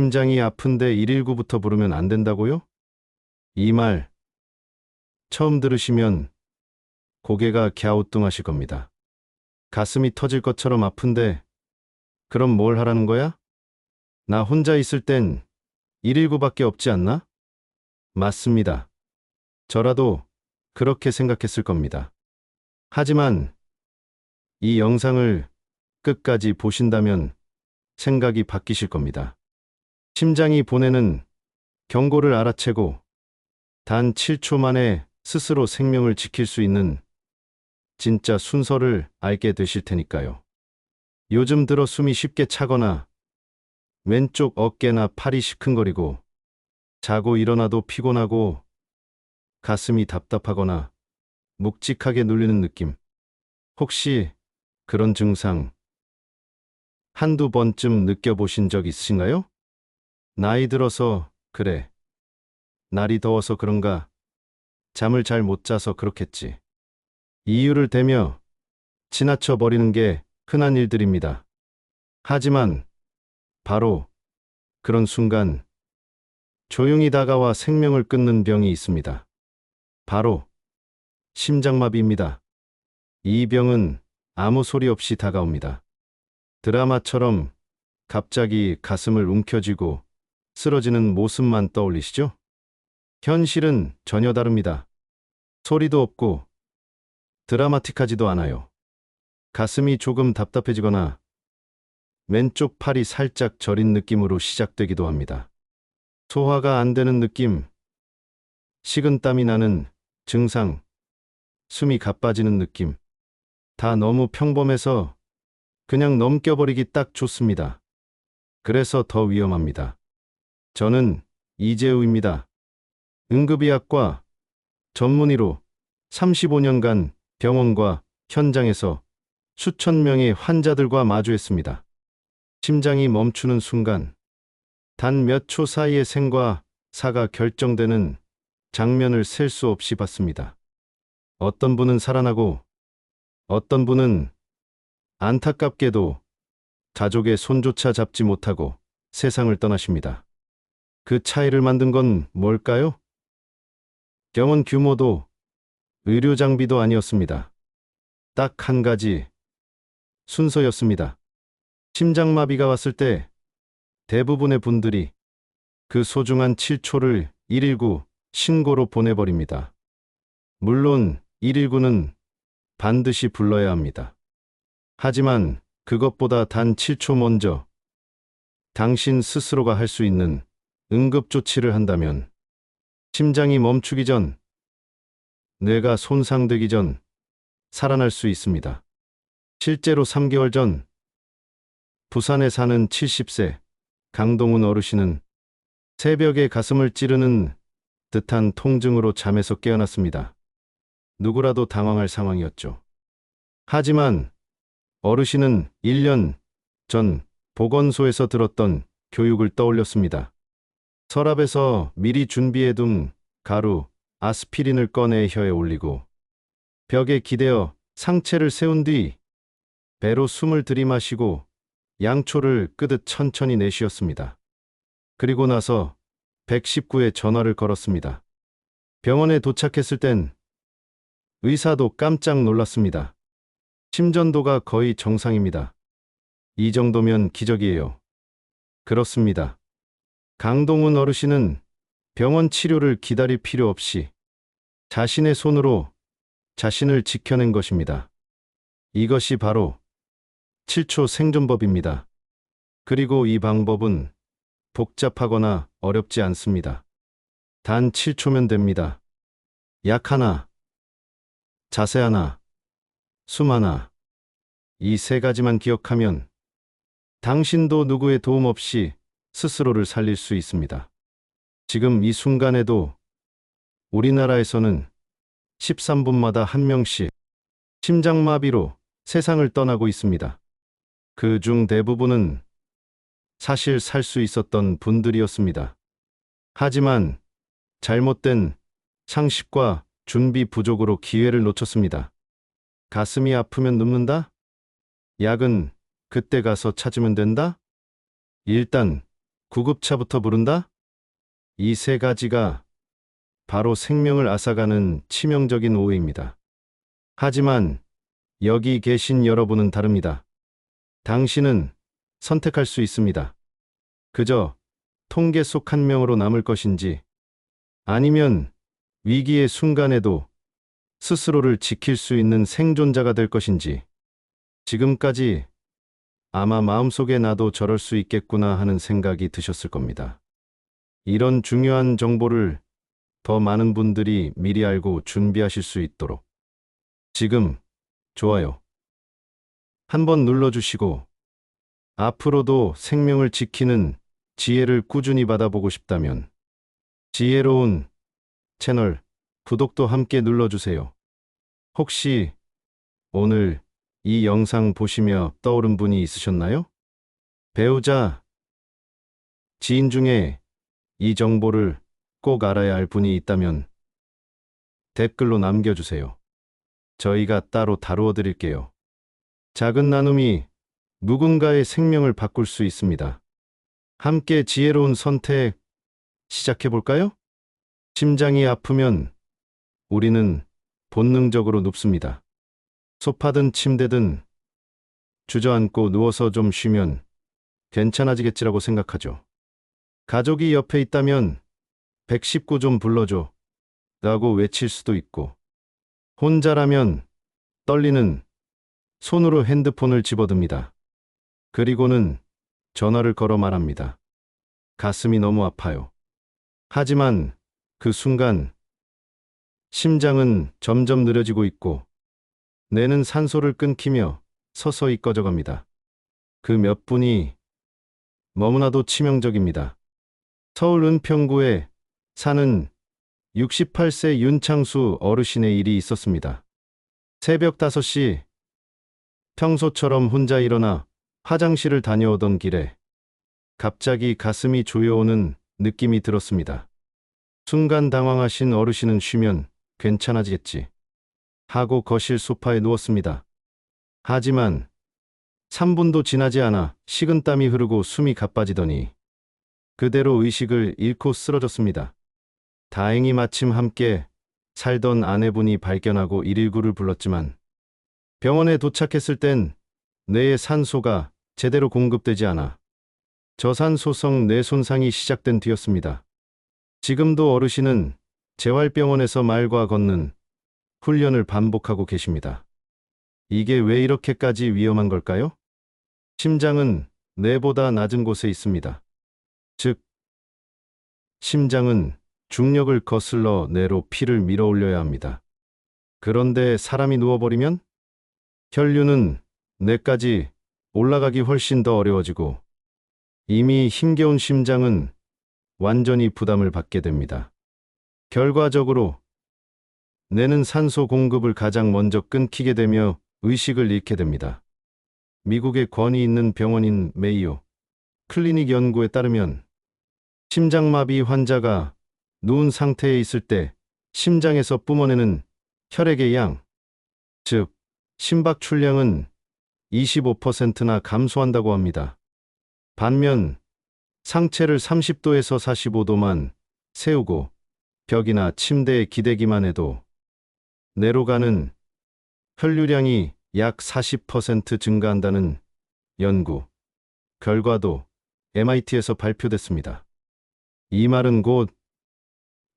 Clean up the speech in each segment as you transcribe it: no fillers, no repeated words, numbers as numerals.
심장이 아픈데 119부터 부르면 안 된다고요? 이 말 처음 들으시면 고개가 갸우뚱하실 겁니다. 가슴이 터질 것처럼 아픈데 그럼 뭘 하라는 거야? 나 혼자 있을 땐 119밖에 없지 않나? 맞습니다. 저라도 그렇게 생각했을 겁니다. 하지만 이 영상을 끝까지 보신다면 생각이 바뀌실 겁니다. 심장이 보내는 경고를 알아채고 단 7초 만에 스스로 생명을 지킬 수 있는 진짜 순서를 알게 되실 테니까요. 요즘 들어 숨이 쉽게 차거나 왼쪽 어깨나 팔이 시큰거리고 자고 일어나도 피곤하고 가슴이 답답하거나 묵직하게 눌리는 느낌. 혹시 그런 증상 한두 번쯤 느껴보신 적 있으신가요? 나이 들어서 그래. 날이 더워서 그런가. 잠을 잘 못 자서 그렇겠지. 이유를 대며 지나쳐 버리는 게 흔한 일들입니다. 하지만 바로 그런 순간 조용히 다가와 생명을 끊는 병이 있습니다. 바로 심장마비입니다. 이 병은 아무 소리 없이 다가옵니다. 드라마처럼 갑자기 가슴을 움켜쥐고 쓰러지는 모습만 떠올리시죠? 현실은 전혀 다릅니다. 소리도 없고 드라마틱하지도 않아요. 가슴이 조금 답답해지거나 왼쪽 팔이 살짝 저린 느낌으로 시작되기도 합니다. 소화가 안 되는 느낌, 식은땀이 나는 증상, 숨이 가빠지는 느낌. 다 너무 평범해서 그냥 넘겨버리기 딱 좋습니다. 그래서 더 위험합니다. 저는 이재우입니다. 응급의학과 전문의로 35년간 병원과 현장에서 수천 명의 환자들과 마주했습니다. 심장이 멈추는 순간, 단 몇 초 사이에 생과 사가 결정되는 장면을 셀 수 없이 봤습니다. 어떤 분은 살아나고, 어떤 분은 안타깝게도 가족의 손조차 잡지 못하고 세상을 떠나십니다. 그 차이를 만든 건 뭘까요? 병원 규모도 의료 장비도 아니었습니다. 딱 한 가지, 순서였습니다. 심장마비가 왔을 때 대부분의 분들이 그 소중한 7초를 119 신고로 보내버립니다. 물론 119는 반드시 불러야 합니다. 하지만 그것보다 단 7초 먼저 당신 스스로가 할 수 있는 응급조치를 한다면 심장이 멈추기 전, 뇌가 손상되기 전 살아날 수 있습니다. 실제로 3개월 전 부산에 사는 70세 강동훈 어르신은 새벽에 가슴을 찌르는 듯한 통증으로 잠에서 깨어났습니다. 누구라도 당황할 상황이었죠. 하지만 어르신은 1년 전 보건소에서 들었던 교육을 떠올렸습니다. 서랍에서 미리 준비해둔 가루, 아스피린을 꺼내 혀에 올리고 벽에 기대어 상체를 세운 뒤 배로 숨을 들이마시고 양초를 끄듯 천천히 내쉬었습니다. 그리고 나서 119에 전화를 걸었습니다. 병원에 도착했을 땐 의사도 깜짝 놀랐습니다. 심전도가 거의 정상입니다. 이 정도면 기적이에요. 그렇습니다. 강동훈 어르신은 병원 치료를 기다릴 필요 없이 자신의 손으로 자신을 지켜낸 것입니다. 이것이 바로 7초 생존법입니다. 그리고 이 방법은 복잡하거나 어렵지 않습니다. 단 7초면 됩니다. 약 하나, 자세 하나, 숨 하나. 이 세 가지만 기억하면 당신도 누구의 도움 없이 스스로를 살릴 수 있습니다. 지금 이 순간에도 우리나라에서는 13분마다 한 명씩 심장마비로 세상을 떠나고 있습니다. 그 중 대부분은 사실 살 수 있었던 분들이었습니다. 하지만 잘못된 상식과 준비 부족으로 기회를 놓쳤습니다. 가슴이 아프면 눕는다? 약은 그때 가서 찾으면 된다? 일단 구급차부터 부른다? 이 세 가지가 바로 생명을 앗아가는 치명적인 오해입니다. 하지만 여기 계신 여러분은 다릅니다. 당신은 선택할 수 있습니다. 그저 통계 속 한 명으로 남을 것인지, 아니면 위기의 순간에도 스스로를 지킬 수 있는 생존자가 될 것인지. 지금까지 아마 마음속에 나도 저럴 수 있겠구나 하는 생각이 드셨을 겁니다. 이런 중요한 정보를 더 많은 분들이 미리 알고 준비하실 수 있도록 지금 좋아요 한번 눌러주시고, 앞으로도 생명을 지키는 지혜를 꾸준히 받아보고 싶다면 지혜로운 채널 구독도 함께 눌러주세요. 혹시 오늘 이 영상 보시며 떠오른 분이 있으셨나요? 배우자, 지인 중에 이 정보를 꼭 알아야 할 분이 있다면 댓글로 남겨주세요. 저희가 따로 다루어 드릴게요. 작은 나눔이 누군가의 생명을 바꿀 수 있습니다. 함께 지혜로운 선택 시작해 볼까요? 심장이 아프면 우리는 본능적으로 눕습니다. 소파든 침대든 주저앉고 누워서 좀 쉬면 괜찮아지겠지라고 생각하죠. 가족이 옆에 있다면 119 좀 불러줘 라고 외칠 수도 있고, 혼자라면 떨리는 손으로 핸드폰을 집어듭니다. 그리고는 전화를 걸어 말합니다. 가슴이 너무 아파요. 하지만 그 순간 심장은 점점 느려지고 있고 뇌는 산소를 끊기며 서서히 꺼져갑니다. 그 몇 분이 너무나도 치명적입니다. 서울 은평구에 사는 68세 윤창수 어르신의 일이 있었습니다. 새벽 5시 평소처럼 혼자 일어나 화장실을 다녀오던 길에 갑자기 가슴이 조여오는 느낌이 들었습니다. 순간 당황하신 어르신은 쉬면 괜찮아지겠지 하고 거실 소파에 누웠습니다. 하지만 3분도 지나지 않아 식은땀이 흐르고 숨이 가빠지더니 그대로 의식을 잃고 쓰러졌습니다. 다행히 마침 함께 살던 아내분이 발견하고 119를 불렀지만 병원에 도착했을 땐 뇌에 산소가 제대로 공급되지 않아 저산소성 뇌 손상이 시작된 뒤였습니다. 지금도 어르신은 재활병원에서 말과 걷는 훈련을 반복하고 계십니다. 이게 왜 이렇게까지 위험한 걸까요? 심장은 뇌보다 낮은 곳에 있습니다. 즉, 심장은 중력을 거슬러 뇌로 피를 밀어 올려야 합니다. 그런데 사람이 누워버리면 혈류는 뇌까지 올라가기 훨씬 더 어려워지고 이미 힘겨운 심장은 완전히 부담을 받게 됩니다. 결과적으로 뇌는 산소 공급을 가장 먼저 끊기게 되며 의식을 잃게 됩니다. 미국의 권위 있는 병원인 메이오 클리닉 연구에 따르면 심장마비 환자가 누운 상태에 있을 때 심장에서 뿜어내는 혈액의 양, 즉 심박 출량은 25%나 감소한다고 합니다. 반면 상체를 30도에서 45도만 세우고 벽이나 침대에 기대기만 해도 뇌로 가는 혈류량이 약 40% 증가한다는 연구 결과도 MIT에서 발표됐습니다. 이 말은 곧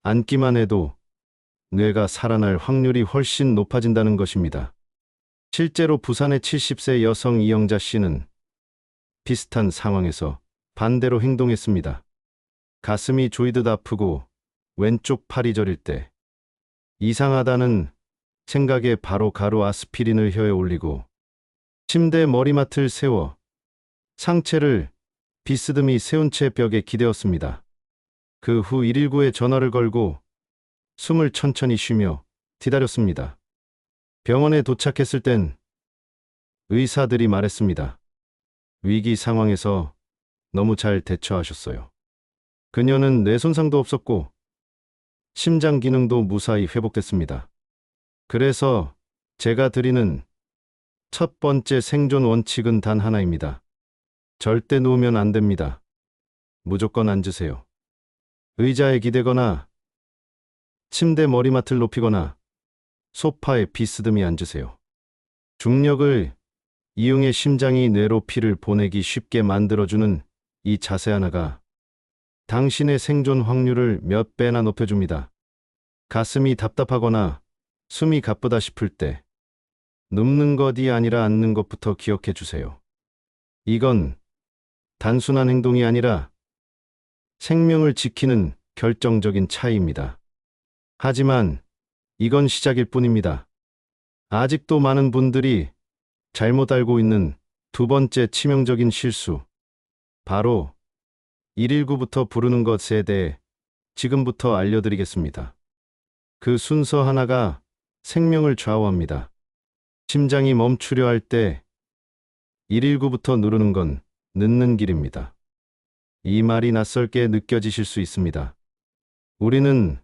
앉기만 해도 뇌가 살아날 확률이 훨씬 높아진다는 것입니다. 실제로 부산의 70세 여성 이영자 씨는 비슷한 상황에서 반대로 행동했습니다. 가슴이 조이듯 아프고 왼쪽 팔이 저릴 때 이상하다는 생각에 바로 가루 아스피린을 혀에 올리고 침대 머리맡을 세워 상체를 비스듬히 세운 채 벽에 기대었습니다. 그 후 119에 전화를 걸고 숨을 천천히 쉬며 기다렸습니다. 병원에 도착했을 땐 의사들이 말했습니다. 위기 상황에서 너무 잘 대처하셨어요. 그녀는 뇌 손상도 없었고 심장 기능도 무사히 회복됐습니다. 그래서 제가 드리는 첫 번째 생존 원칙은 단 하나입니다. 절대 누우면 안 됩니다. 무조건 앉으세요. 의자에 기대거나 침대 머리맡을 높이거나 소파에 비스듬히 앉으세요. 중력을 이용해 심장이 뇌로 피를 보내기 쉽게 만들어주는 이 자세 하나가 당신의 생존 확률을 몇 배나 높여줍니다. 가슴이 답답하거나 숨이 가쁘다 싶을 때 눕는 것이 아니라 앉는 것부터 기억해 주세요. 이건 단순한 행동이 아니라 생명을 지키는 결정적인 차이입니다. 하지만 이건 시작일 뿐입니다. 아직도 많은 분들이 잘못 알고 있는 두 번째 치명적인 실수, 바로 119부터 부르는 것에 대해 지금부터 알려드리겠습니다. 그 순서 하나가 생명을 좌우합니다. 심장이 멈추려 할 때 119부터 누르는 건 늦는 길입니다. 이 말이 낯설게 느껴지실 수 있습니다. 우리는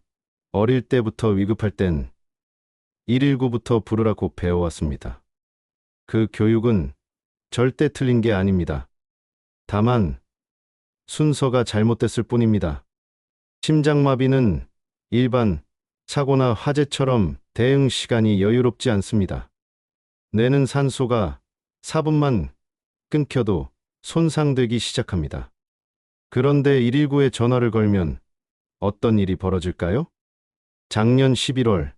어릴 때부터 위급할 땐 119부터 부르라고 배워왔습니다. 그 교육은 절대 틀린 게 아닙니다. 다만 순서가 잘못됐을 뿐입니다. 심장마비는 일반 사고나 화재처럼 대응 시간이 여유롭지 않습니다. 뇌는 산소가 4분만 끊겨도 손상되기 시작합니다. 그런데 119에 전화를 걸면 어떤 일이 벌어질까요? 작년 11월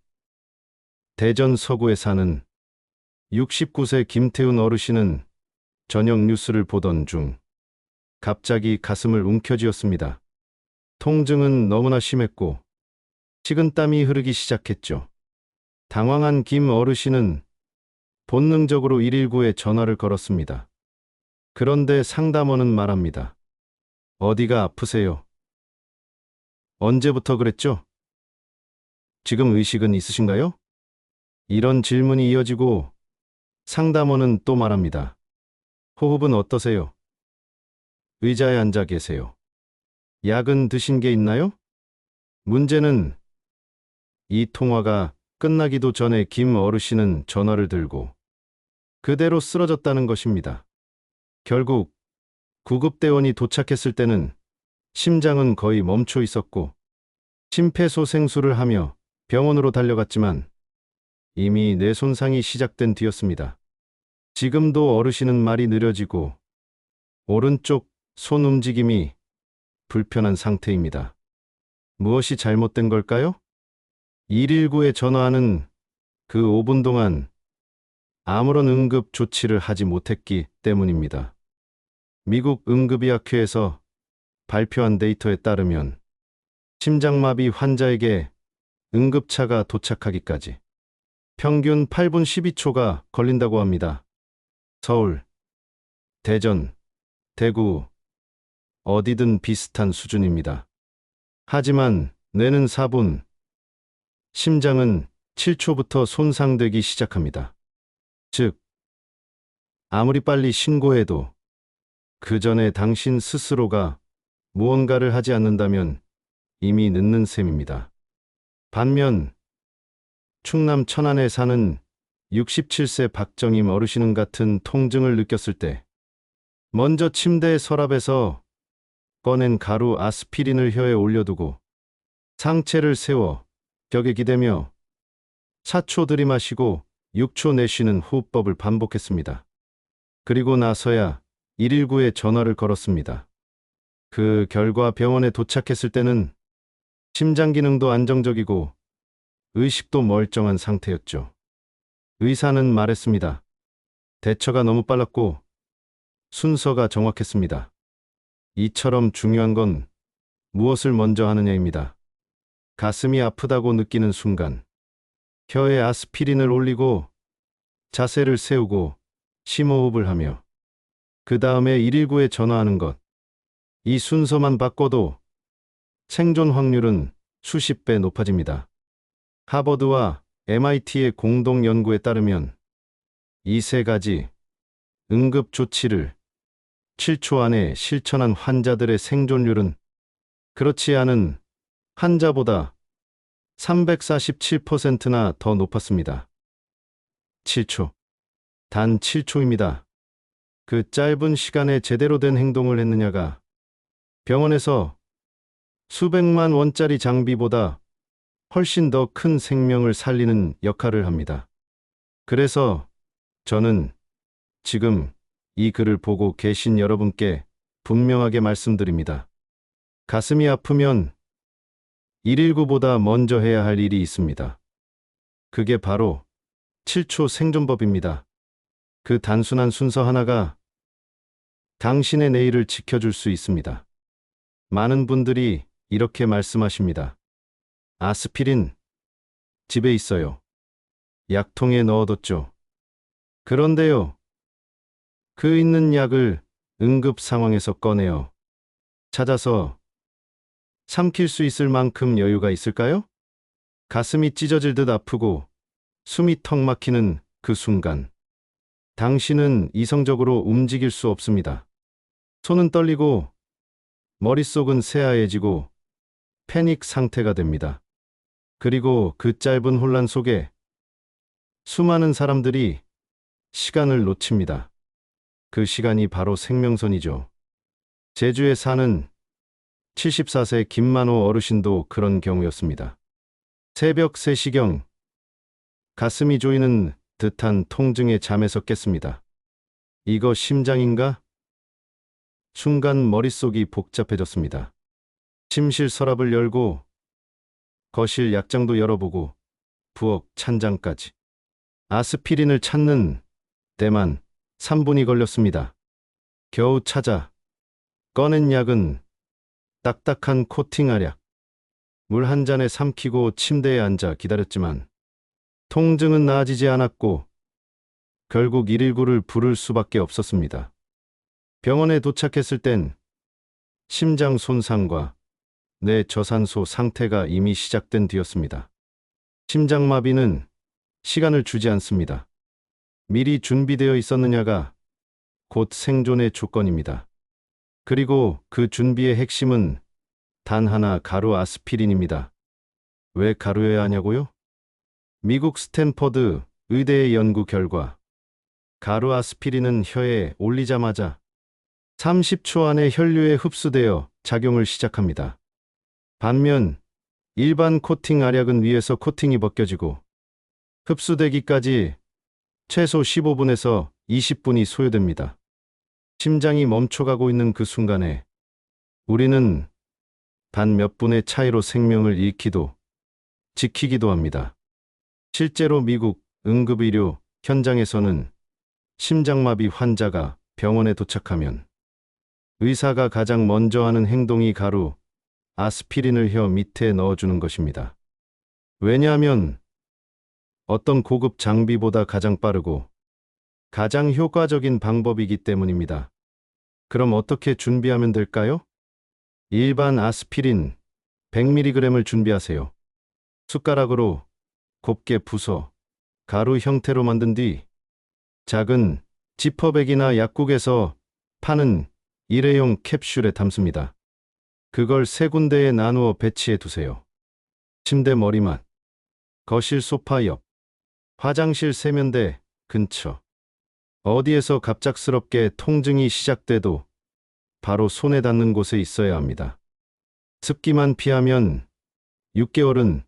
대전 서구에 사는 69세 김태훈 어르신은 저녁 뉴스를 보던 중 갑자기 가슴을 움켜쥐었습니다. 통증은 너무나 심했고 식은땀이 흐르기 시작했죠. 당황한 김 어르신은 본능적으로 119에 전화를 걸었습니다. 그런데 상담원은 말합니다. 어디가 아프세요? 언제부터 그랬죠? 지금 의식은 있으신가요? 이런 질문이 이어지고 상담원은 또 말합니다. 호흡은 어떠세요? 의자에 앉아 계세요. 약은 드신 게 있나요? 문제는 이 통화가 끝나기도 전에 김 어르신은 전화를 들고 그대로 쓰러졌다는 것입니다. 결국 구급대원이 도착했을 때는 심장은 거의 멈춰 있었고 심폐소생술을 하며 병원으로 달려갔지만 이미 뇌 손상이 시작된 뒤였습니다. 지금도 어르신은 말이 느려지고 오른쪽 손 움직임이 불편한 상태입니다. 무엇이 잘못된 걸까요? 119에 전화하는 그 5분 동안 아무런 응급 조치를 하지 못했기 때문입니다. 미국 응급의학회에서 발표한 데이터에 따르면 심장마비 환자에게 응급차가 도착하기까지 평균 8분 12초가 걸린다고 합니다. 서울, 대전, 대구, 어디든 비슷한 수준입니다. 하지만 뇌는 4분, 심장은 7초부터 손상되기 시작합니다. 즉, 아무리 빨리 신고해도 그 전에 당신 스스로가 무언가를 하지 않는다면 이미 늦는 셈입니다. 반면 충남 천안에 사는 67세 박정임 어르신은 같은 통증을 느꼈을 때 먼저 침대 서랍에서 꺼낸 가루 아스피린을 혀에 올려두고 상체를 세워 벽에 기대며 4초 들이마시고 6초 내쉬는 호흡법을 반복했습니다. 그리고 나서야 119에 전화를 걸었습니다. 그 결과 병원에 도착했을 때는 심장 기능도 안정적이고 의식도 멀쩡한 상태였죠. 의사는 말했습니다. 대처가 너무 빨랐고 순서가 정확했습니다. 이처럼 중요한 건 무엇을 먼저 하느냐입니다. 가슴이 아프다고 느끼는 순간 혀에 아스피린을 올리고 자세를 세우고 심호흡을 하며 그 다음에 119에 전화하는 것. 이 순서만 바꿔도 생존 확률은 수십 배 높아집니다. 하버드와 MIT의 공동 연구에 따르면 이 세 가지 응급 조치를 7초 안에 실천한 환자들의 생존율은 그렇지 않은 환자보다 347%나 더 높았습니다. 7초. 단 7초입니다. 그 짧은 시간에 제대로 된 행동을 했느냐가 병원에서 수백만 원짜리 장비보다 훨씬 더 큰 생명을 살리는 역할을 합니다. 그래서 저는 지금 이 글을 보고 계신 여러분께 분명하게 말씀드립니다. 가슴이 아프면 119보다 먼저 해야 할 일이 있습니다. 그게 바로 7초 생존법입니다. 그 단순한 순서 하나가 당신의 내일을 지켜줄 수 있습니다. 많은 분들이 이렇게 말씀하십니다. 아스피린, 집에 있어요. 약통에 넣어뒀죠. 그런데요, 그 있는 약을 응급 상황에서 꺼내어 찾아서 삼킬 수 있을 만큼 여유가 있을까요? 가슴이 찢어질 듯 아프고 숨이 턱 막히는 그 순간, 당신은 이성적으로 움직일 수 없습니다. 손은 떨리고 머릿속은 새하얘지고 패닉 상태가 됩니다. 그리고 그 짧은 혼란 속에 수많은 사람들이 시간을 놓칩니다. 그 시간이 바로 생명선이죠. 제주에 사는 74세 김만호 어르신도 그런 경우였습니다. 새벽 3시경 가슴이 조이는 듯한 통증에 잠에서 깼습니다. 이거 심장인가? 순간 머릿속이 복잡해졌습니다. 침실 서랍을 열고 거실 약장도 열어보고 부엌 찬장까지. 아스피린을 찾는 데만 3분이 걸렸습니다. 겨우 찾아 꺼낸 약은 딱딱한 코팅 알약. 물 한 잔에 삼키고 침대에 앉아 기다렸지만 통증은 나아지지 않았고 결국 119를 부를 수밖에 없었습니다. 병원에 도착했을 땐 심장 손상과 뇌저산소 상태가 이미 시작된 뒤였습니다. 심장마비는 시간을 주지 않습니다. 미리 준비되어 있었느냐가 곧 생존의 조건입니다. 그리고 그 준비의 핵심은 단 하나, 가루 아스피린입니다. 왜 가루여야 하냐고요? 미국 스탠퍼드 의대의 연구 결과 가루 아스피린은 혀에 올리자마자 30초 안에 혈류에 흡수되어 작용을 시작합니다. 반면 일반 코팅 알약은 위에서 코팅이 벗겨지고 흡수되기까지 최소 15분에서 20분이 소요됩니다. 심장이 멈춰가고 있는 그 순간에 우리는 단 몇 분의 차이로 생명을 잃기도 지키기도 합니다. 실제로 미국 응급의료 현장에서는 심장마비 환자가 병원에 도착하면 의사가 가장 먼저 하는 행동이 가루 아스피린을 혀 밑에 넣어주는 것입니다. 왜냐하면 어떤 고급 장비보다 가장 빠르고 가장 효과적인 방법이기 때문입니다. 그럼 어떻게 준비하면 될까요? 일반 아스피린 100mg을 준비하세요. 숟가락으로 곱게 부숴 가루 형태로 만든 뒤 작은 지퍼백이나 약국에서 파는 일회용 캡슐에 담습니다. 그걸 3군데에 나누어 배치해 두세요. 침대 머리맡, 거실 소파 옆, 화장실 세면대 근처. 어디에서 갑작스럽게 통증이 시작돼도 바로 손에 닿는 곳에 있어야 합니다. 습기만 피하면 6개월은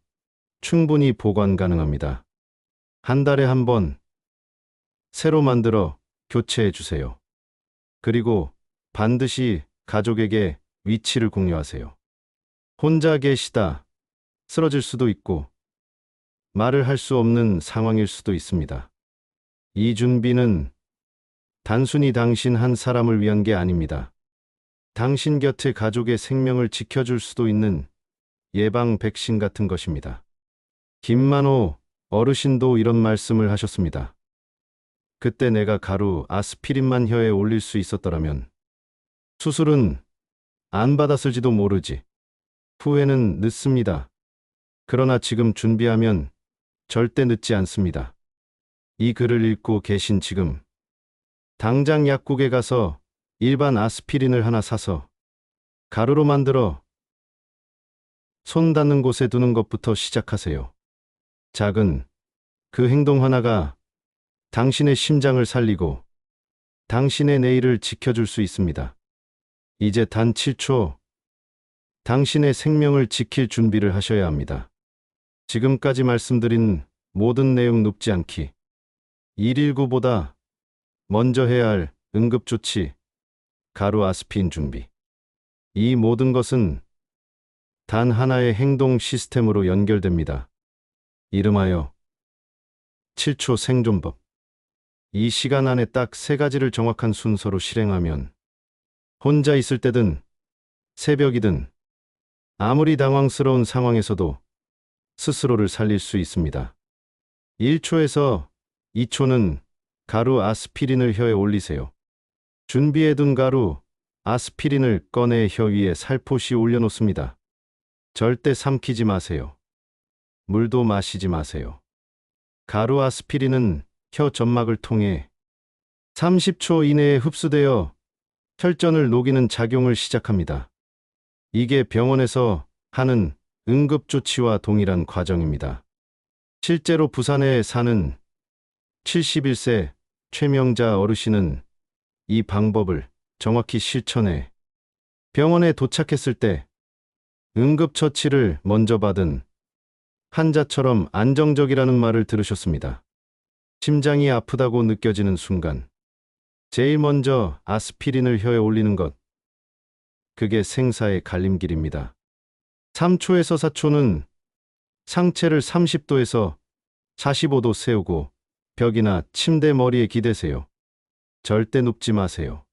충분히 보관 가능합니다. 한 달에 한 번 새로 만들어 교체해 주세요. 그리고 반드시 가족에게 위치를 공유하세요. 혼자 계시다 쓰러질 수도 있고 말을 할 수 없는 상황일 수도 있습니다. 이 준비는 단순히 당신 한 사람을 위한 게 아닙니다. 당신 곁에 가족의 생명을 지켜줄 수도 있는 예방 백신 같은 것입니다. 김만호 어르신도 이런 말씀을 하셨습니다. 그때 내가 가루 아스피린만 혀에 올릴 수 있었더라면 수술은 안 받았을지도 모르지. 후회는 늦습니다. 그러나 지금 준비하면 절대 늦지 않습니다. 이 글을 읽고 계신 지금 당장 약국에 가서 일반 아스피린을 하나 사서 가루로 만들어 손 닿는 곳에 두는 것부터 시작하세요. 작은 그 행동 하나가 당신의 심장을 살리고 당신의 내일을 지켜줄 수 있습니다. 이제 단 7초 당신의 생명을 지킬 준비를 하셔야 합니다. 지금까지 말씀드린 모든 내용 눕지 않기. 119보다 먼저 해야 할 응급조치, 가루 아스피린 준비. 이 모든 것은 단 하나의 행동 시스템으로 연결됩니다. 이름하여 7초 생존법. 이 시간 안에 딱 3가지를 정확한 순서로 실행하면 혼자 있을 때든 새벽이든 아무리 당황스러운 상황에서도 스스로를 살릴 수 있습니다. 1초에서 2초는 가루 아스피린을 혀에 올리세요. 준비해둔 가루 아스피린을 꺼내 혀 위에 살포시 올려놓습니다. 절대 삼키지 마세요. 물도 마시지 마세요. 가루 아스피린은 혀 점막을 통해 30초 이내에 흡수되어 혈전을 녹이는 작용을 시작합니다. 이게 병원에서 하는 응급조치와 동일한 과정입니다. 실제로 부산에 사는 71세 최명자 어르신은 이 방법을 정확히 실천해 병원에 도착했을 때 응급처치를 먼저 받은 환자처럼 안정적이라는 말을 들으셨습니다. 심장이 아프다고 느껴지는 순간 제일 먼저 아스피린을 혀에 올리는 것, 그게 생사의 갈림길입니다. 3초에서 4초는 상체를 30도에서 45도 세우고 벽이나 침대 머리에 기대세요. 절대 눕지 마세요.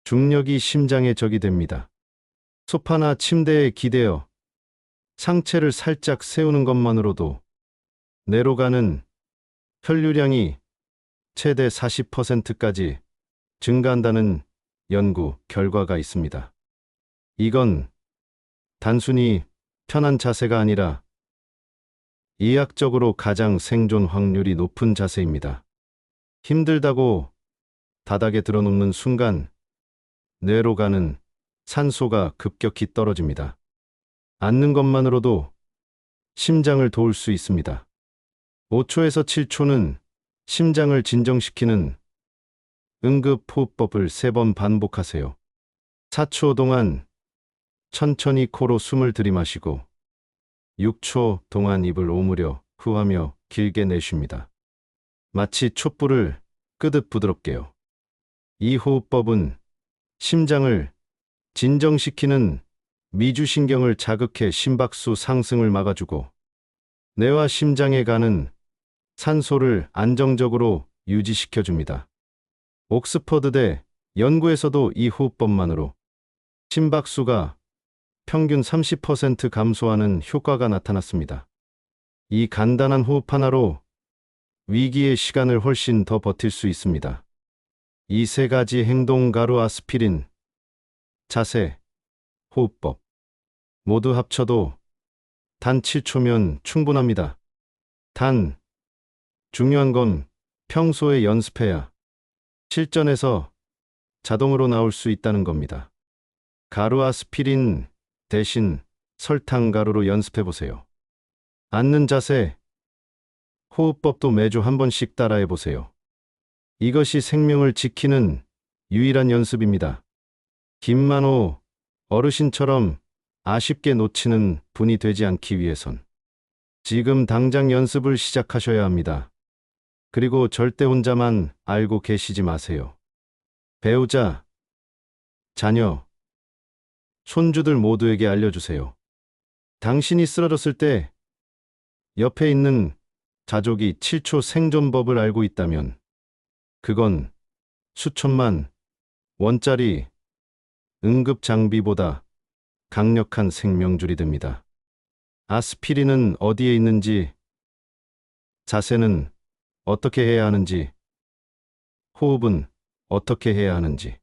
중력이 심장의 적이 됩니다. 소파나 침대에 기대어 상체를 살짝 세우는 것만으로도 뇌로 가는 혈류량이 최대 40%까지 증가한다는 연구 결과가 있습니다. 이건 단순히 편한 자세가 아니라 의학적으로 가장 생존 확률이 높은 자세입니다. 힘들다고 바닥에 드러눕는 순간 뇌로 가는 산소가 급격히 떨어집니다. 앉는 것만으로도 심장을 도울 수 있습니다. 5초에서 7초는 심장을 진정시키는 응급호흡법을 3번 반복하세요. 4초 동안 천천히 코로 숨을 들이마시고 6초 동안 입을 오므려 후하며 길게 내쉽니다. 마치 촛불을 끄듯 부드럽게요. 이 호흡법은 심장을 진정시키는 미주신경을 자극해 심박수 상승을 막아주고 뇌와 심장에 가는 산소를 안정적으로 유지시켜줍니다. 옥스퍼드대 연구에서도 이 호흡법만으로 심박수가 평균 30% 감소하는 효과가 나타났습니다. 이 간단한 호흡 하나로 위기의 시간을 훨씬 더 버틸 수 있습니다. 이 3가지 행동 가루 아스피린, 자세, 호흡법 모두 합쳐도 단 7초면 충분합니다. 단 중요한 건 평소에 연습해야 실전에서 자동으로 나올 수 있다는 겁니다. 가루 아스피린 대신 설탕 가루로 연습해보세요. 앉는 자세, 호흡법도 매주 한 번씩 따라해보세요. 이것이 생명을 지키는 유일한 연습입니다. 김만호 어르신처럼 아쉽게 놓치는 분이 되지 않기 위해선 지금 당장 연습을 시작하셔야 합니다. 그리고 절대 혼자만 알고 계시지 마세요. 배우자, 자녀, 손주들 모두에게 알려주세요. 당신이 쓰러졌을 때 옆에 있는 가족이 7초 생존법을 알고 있다면 그건 수천만 원짜리 응급 장비보다 강력한 생명줄이 됩니다. 아스피린은 어디에 있는지, 자세는 어떻게 해야 하는지, 호흡은 어떻게 해야 하는지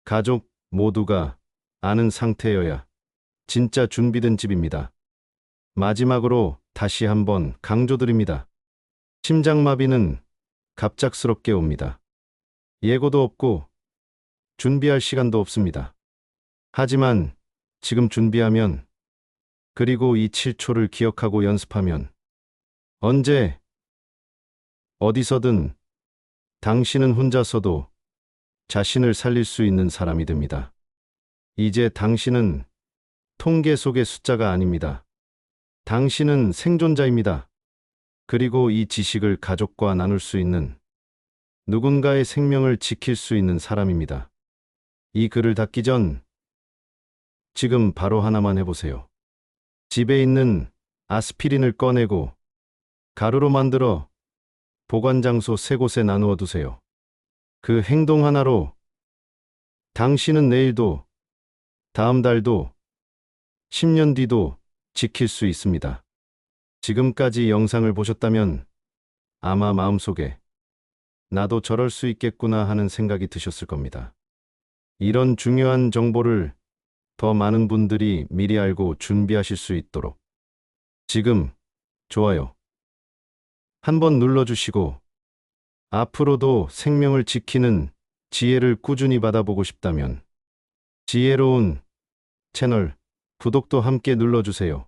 가족 모두가 아는 상태여야 진짜 준비된 집입니다. 마지막으로 다시 한번 강조드립니다. 심장마비는 갑작스럽게 옵니다. 예고도 없고 준비할 시간도 없습니다. 하지만 지금 준비하면, 그리고 이 7초를 기억하고 연습하면 언제 어디서든 당신은 혼자서도 자신을 살릴 수 있는 사람이 됩니다. 이제 당신은 통계 속의 숫자가 아닙니다. 당신은 생존자입니다. 그리고 이 지식을 가족과 나눌 수 있는 누군가의 생명을 지킬 수 있는 사람입니다. 이 글을 닫기 전 지금 바로 하나만 해보세요. 집에 있는 아스피린을 꺼내고 가루로 만들어 보관 장소 3곳에 나누어 두세요. 그 행동 하나로 당신은 내일도, 다음 달도, 10년 뒤도 지킬 수 있습니다. 지금까지 영상을 보셨다면 아마 마음속에 나도 저럴 수 있겠구나 하는 생각이 드셨을 겁니다. 이런 중요한 정보를 더 많은 분들이 미리 알고 준비하실 수 있도록 지금 좋아요 한번 눌러주시고 앞으로도 생명을 지키는 지혜를 꾸준히 받아보고 싶다면 지혜로운 채널 구독도 함께 눌러주세요.